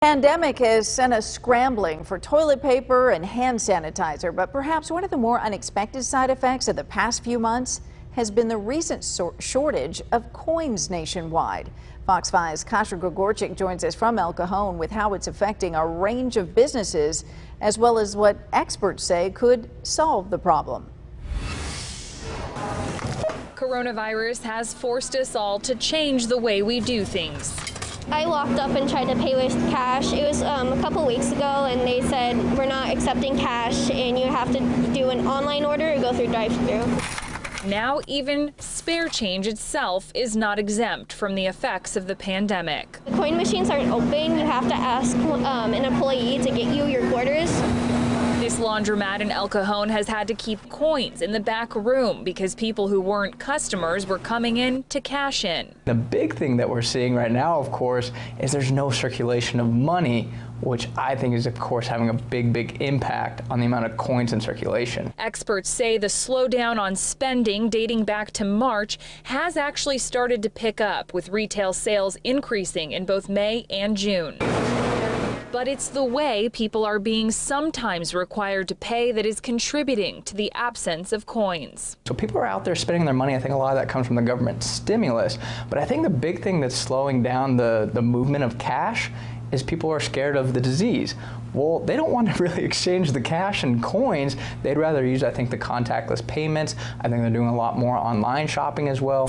Pandemic has sent us scrambling for toilet paper and hand sanitizer, but perhaps one of the more unexpected side effects of the past few months has been the recent shortage of coins nationwide. Fox 5's Kasha Gregorczyk joins us from El Cajon with how it's affecting a range of businesses, as well as what experts say could solve the problem. Coronavirus has forced us all to change the way we do things. I locked up and tried to pay with cash. It was a couple weeks ago, and they said we're not accepting cash and you have to do an online order or go through drive-thru. Now even spare change itself is not exempt from the effects of the pandemic. The coin machines aren't open. You have to ask an employee to get you your quarters. This laundromat in El Cajon has had to keep coins in the back room because people who weren't customers were coming in to cash in. The big thing that we're seeing right now, of course, is there's no circulation of money, which I think is, of course, having a big impact on the amount of coins in circulation. Experts say the slowdown on spending dating back to March has actually started to pick up, with retail sales increasing in both May and June. But it's the way people are being sometimes required to pay that is contributing to the absence of coins. So people are out there spending their money. I think a lot of that comes from the government stimulus. But I think the big thing that's slowing down the movement of cash is people are scared of the disease. Well, they don't want to really exchange the cash and coins. They'd rather use, I think, the contactless payments. I think they're doing a lot more online shopping as well.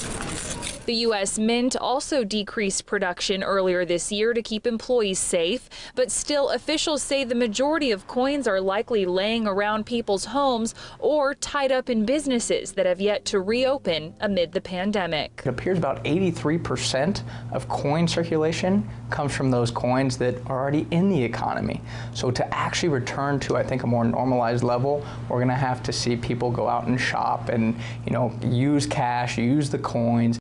The U.S. Mint also decreased production earlier this year to keep employees safe, but still officials say the majority of coins are likely laying around people's homes or tied up in businesses that have yet to reopen amid the pandemic. It appears about 83% of coin circulation comes from those coins that are already in the economy. So to actually return to, I think, a more normalized level, we're going to have to see people go out and shop and, use cash, use the coins.